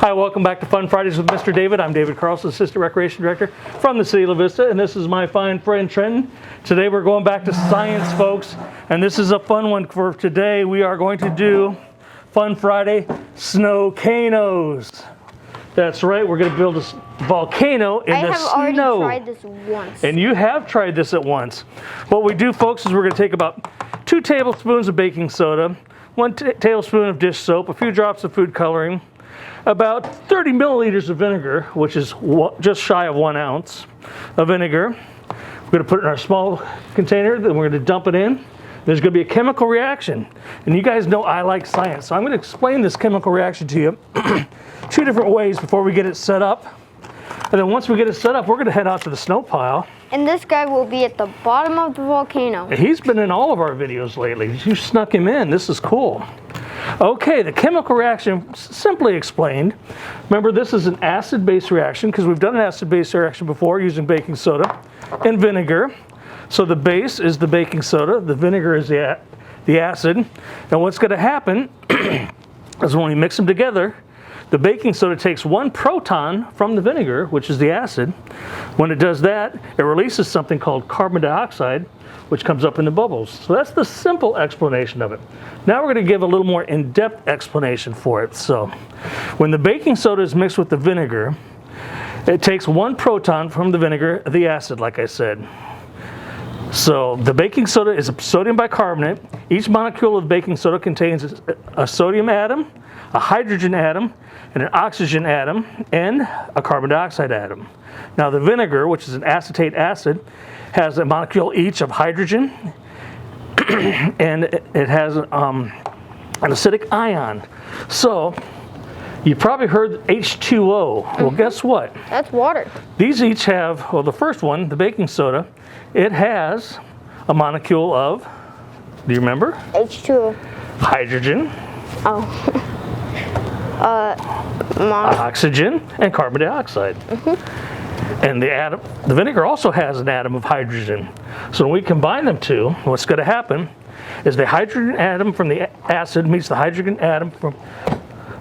Hi, welcome back to Fun Fridays with Mr. David. I'm David Carlson, Assistant Recreation Director from the City of La Vista, and this is my fine friend Trenton. Today we're going back to science, folks, and this is a fun one for today. We are going to do Fun Friday Snowcanoes. That's right, we're going to build a volcano in the snow. I have already tried this once. And you have tried this at once. What we do, folks, is we're going to take about 2 tablespoons of baking soda, 1 tablespoon of dish soap, a few drops of food coloring, about 30 milliliters of vinegar, which is just shy of 1 ounce of vinegar. We're going to put it in our small container, then we're going to dump it in. There's going to be a chemical reaction. And you guys know I like science, so I'm going to explain this chemical reaction to you 2 different ways before we get it set up. And then once we get it set up, we're going to head out to the snow pile. And this guy will be at the bottom of the volcano. He's been in all of our videos lately. You snuck him in. This is cool. Okay, the chemical reaction, simply explained. Remember, this is an acid-base reaction because we've done an acid-base reaction before using baking soda and vinegar. So the base is the baking soda, the vinegar is the acid. And what's going to happen is when we mix them together, the baking soda takes 1 proton from the vinegar, which is the acid. When it does that, it releases something called carbon dioxide, which comes up in the bubbles. So that's the simple explanation of it. Now we're going to give a little more in-depth explanation for it. So when the baking soda is mixed with the vinegar, it takes 1 proton from the vinegar, the acid, like I said. So the baking soda is a sodium bicarbonate. Each molecule of baking soda contains a sodium atom, a hydrogen atom, and an oxygen atom, and a carbon dioxide atom. Now the vinegar, which is an acetate acid, has a molecule each of hydrogen, and it has an acidic ion. So you probably heard H2O. Well, guess what? That's water. These each have, well, the first one, the baking soda, it has a molecule of, do you remember? H2O. Hydrogen. Oh. Oxygen and carbon dioxide. And the vinegar also has an atom of hydrogen. So when we combine them two, what's going to happen is the hydrogen atom from the acid meets the hydrogen atom from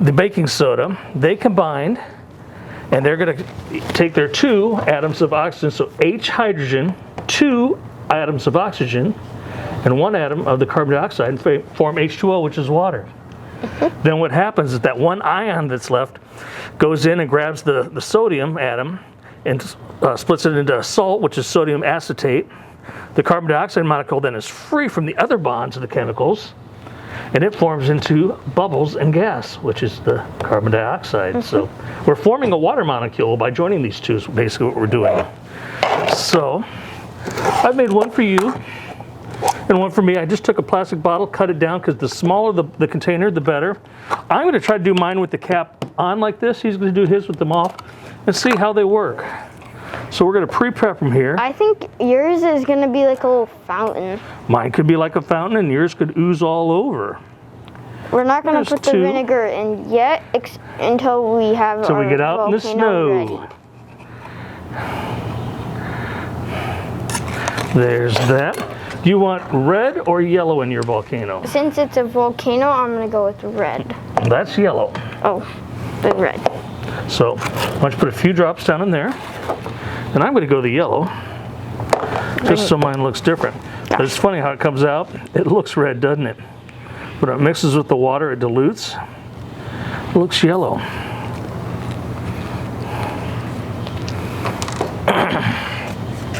the baking soda. They combine, and they're going to take their 2 atoms of oxygen, so H hydrogen, 2 atoms of oxygen, and 1 atom of the carbon dioxide, and form H2O, which is water. Then what happens is that 1 ion that's left goes in and grabs the sodium atom and splits it into a salt, which is sodium acetate. The carbon dioxide molecule then is free from the other bonds of the chemicals, and it forms into bubbles and gas, which is the carbon dioxide. So we're forming a water molecule by joining these 2 is basically what we're doing. So I've made one for you and one for me. I just took a plastic bottle, cut it down, because the smaller the container, the better. I'm going to try to do mine with the cap on like this. He's going to do his with them off and see how they work. So we're going to pre-prep them here. I think yours is going to be like a little fountain. Mine could be like a fountain, and yours could ooze all over. We're not going to put the vinegar in yet until we have our we get out in the snow. Ready. There's that. Do you want red or yellow in your volcano? Since it's a volcano, I'm going to go with red. That's yellow. Oh, the red. So why don't you put a few drops down in there. And I'm going to go the yellow, just so mine looks different. But it's funny how it comes out. It looks red, doesn't it? When it mixes with the water, it dilutes. It looks yellow.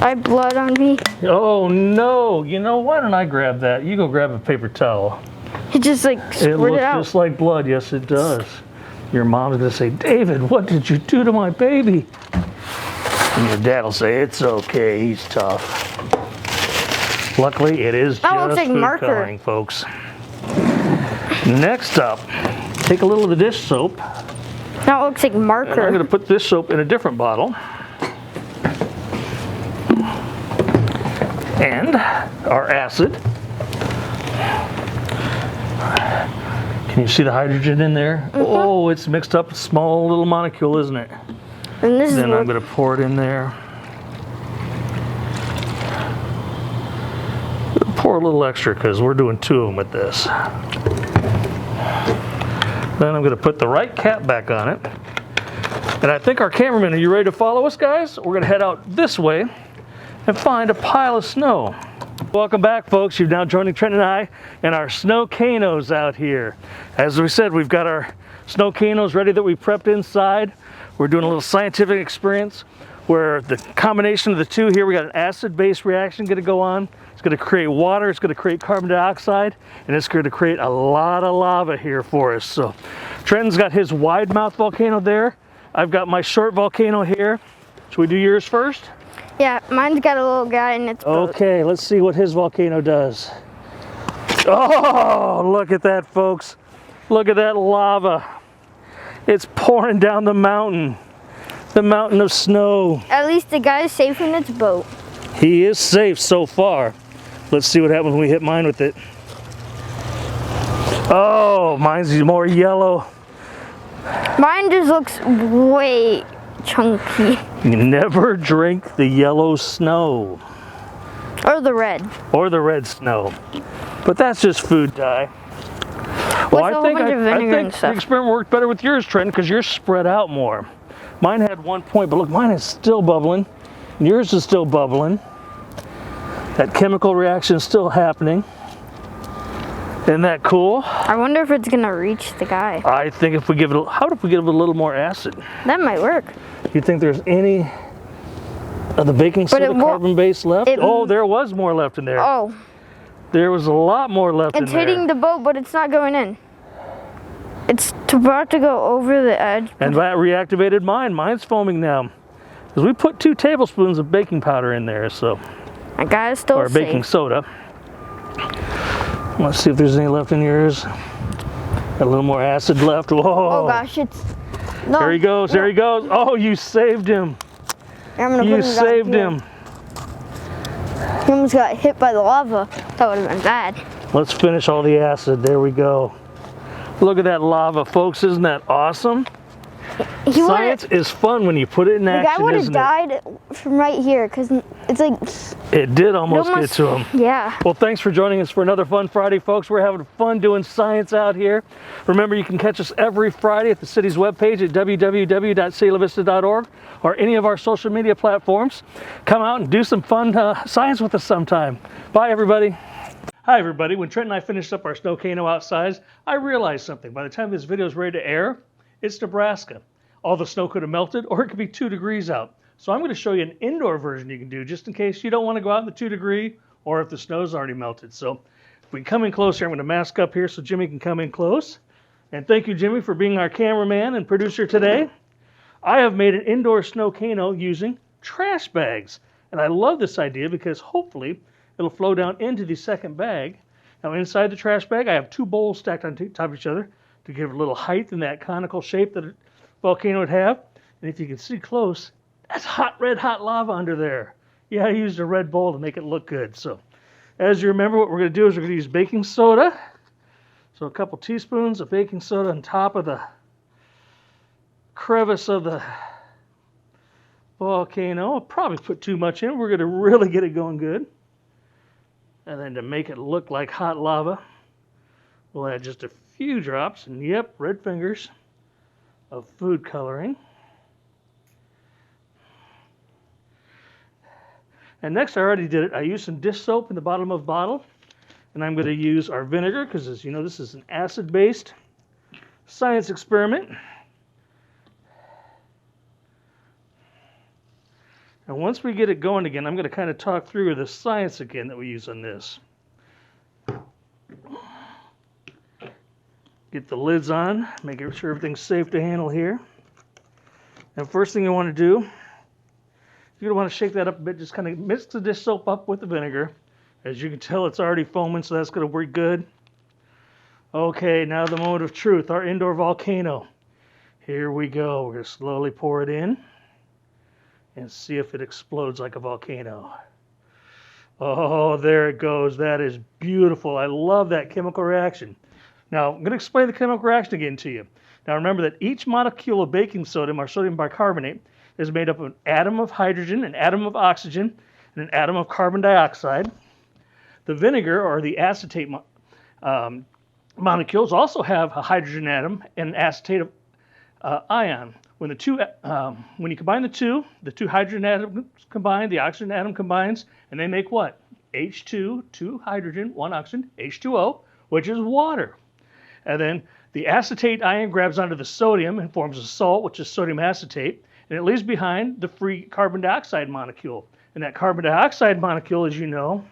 I have blood on me. Oh no! You know, why don't I grab that? You go grab a paper towel. It just like squirted out. It looks just like blood. Yes, it does. Your mom's going to say, David, what did you do to my baby? And your dad will say, it's okay, he's tough. Luckily, it is just like food marker. coloring, folks. Next up, take a little of the dish soap. That looks like marker. And I'm going to put this soap in a different bottle. And our acid. Can you see the hydrogen in there? Oh, it's mixed up, a small little molecule, isn't it? And this then I'm going to pour it in there. Pour a little extra because we're doing 2 of them with this. Then I'm going to put the right cap back on it. And I think our cameraman, are you ready to follow us, guys? We're going to head out this way and find a pile of snow. Welcome back, folks. You're now joining Trent and I in our Snowcanoes out here. As we said, we've got our Snowcanoes ready that we prepped inside. We're doing a little scientific experience where the combination of the two here, we got an acid-base reaction going to go on. It's going to create water, it's going to create carbon dioxide, and it's going to create a lot of lava here for us. So Trenton's got his wide mouth volcano there. I've got my short volcano here. Should we do yours first? Yeah, mine's got a little guy in its boat. Okay, let's see what his volcano does. Oh, look at that, folks. Look at that lava. It's pouring down the mountain of snow. At least the guy's safe in its boat. He is safe so far. Let's see what happens when we hit mine with it. Oh, mine's more yellow. Mine just looks way chunky. You never drink the yellow snow. Or the red. Or the red snow. But that's just food dye. Well, I think the experiment worked better with yours, Trent, because yours spread out more. Mine had 1 point, but look, mine is still bubbling. Yours is still bubbling. That chemical reaction is still happening. Isn't that cool? I wonder if it's gonna reach the guy. I think if we give it, how if we give it a little more acid? That might work. You think there's any of the baking soda carbon base left? Oh, there was more left in there. Oh. There was a lot more left in there. It's hitting the boat, but it's not going in. It's about to go over the edge. And that reactivated mine. Mine's foaming now. Because we put 2 tablespoons of baking powder in there, so. My guy's still safe. Or baking soda. Let's see if there's any left in yours. Got a little more acid left. Whoa. Oh gosh, it's... No. There he goes, there he goes. Oh, you saved him. You saved him. He almost got hit by the lava. That would have been bad. Let's finish all the acid. There we go. Look at that lava, folks. Isn't that awesome? Science is fun when you put it in action, the guy would have isn't died from right here because it's like... It did almost get to him. Yeah. Well, thanks for joining us for another Fun Friday, folks. We're having fun doing science out here. Remember, you can catch us every Friday at the city's webpage at www.citylavista.org or any of our social media platforms. Come out and do some fun science with us sometime. Bye, everybody. Hi, everybody. When Trent and I finished up our Snowcano outside, I realized something. By the time this video is ready to air, it's Nebraska. All the snow could have melted, or it could be 2 degrees out. So I'm going to show you an indoor version you can do just in case you don't want to go out in the 2 degree or if the snow's already melted. So if we come in closer, I'm going to mask up here so Jimmy can come in close. And thank you, Jimmy, for being our cameraman and producer today. I have made an indoor Snowcano using trash bags. And I love this idea because hopefully it'll flow down into the second bag. Now inside the trash bag, I have 2 bowls stacked on top of each other to give it a little height in that conical shape that a volcano would have. And if you can see close, that's hot, red hot lava under there. Yeah, I used a red bowl to make it look good. So as you remember, what we're going to do is we're going to use baking soda. So a couple teaspoons of baking soda on top of the crevice of the volcano. I'll probably put too much in. We're going to really get it going good. And then to make it look like hot lava, we'll add just a few drops, and yep, red fingers of food coloring. And next, I already did it. I used some dish soap in the bottom of the bottle, and I'm going to use our vinegar because, as you know, this is an acid-based science experiment. And once we get it going again, I'm going to kind of talk through the science again that we use on this. Get the lids on, make sure everything's safe to handle here. And first thing you want to do, if you want to shake that up a bit, just kind of mix the dish soap up with the vinegar. As you can tell, it's already foaming, so that's going to work good. Okay, now the moment of truth, our indoor volcano. Here we go. We're going to slowly pour it in and see if it explodes like a volcano. Oh, there it goes. That is beautiful. I love that chemical reaction. Now, I'm going to explain the chemical reaction again to you. Now, remember that each molecule of baking soda, or sodium bicarbonate, is made up of an atom of hydrogen, an atom of oxygen, and an atom of carbon dioxide. The vinegar, or the acetate molecules also have a hydrogen atom and an acetate ion. When when you combine the two hydrogen atoms combine, the oxygen atom combines, and they make what? H2, 2 hydrogen, 1 oxygen, H2O, which is water. And then the acetate ion grabs onto the sodium and forms a salt, which is sodium acetate, and it leaves behind the free carbon dioxide molecule. And that carbon dioxide molecule, as you know,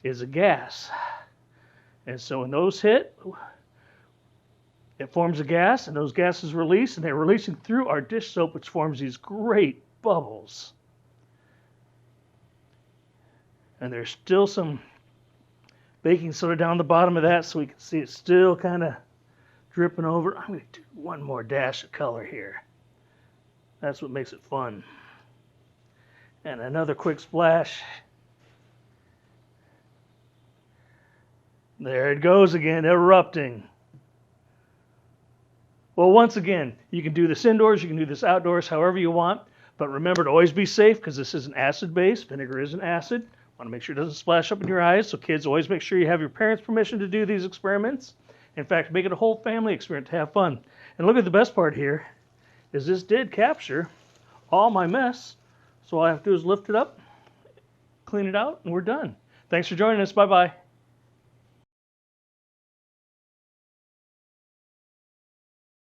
is a gas. And so when those hit, it forms a gas, and those gases release, and they're releasing through our dish soap, which forms these great bubbles. And there's still some baking soda down the bottom of that, so we can see it's still kind of dripping over. I'm going to do one more dash of color here. That's what makes it fun. And another quick splash. There it goes again, erupting. Well, once again, you can do this indoors, you can do this outdoors, however you want. But remember to always be safe, because this is an acid base. Vinegar is an acid. Want to make sure it doesn't splash up in your eyes. So kids, always make sure you have your parents' permission to do these experiments. In fact, make it a whole family experiment to have fun. And look at the best part here, is this did capture all my mess. So all I have to do is lift it up, clean it out, and we're done. Thanks for joining us. Bye-bye.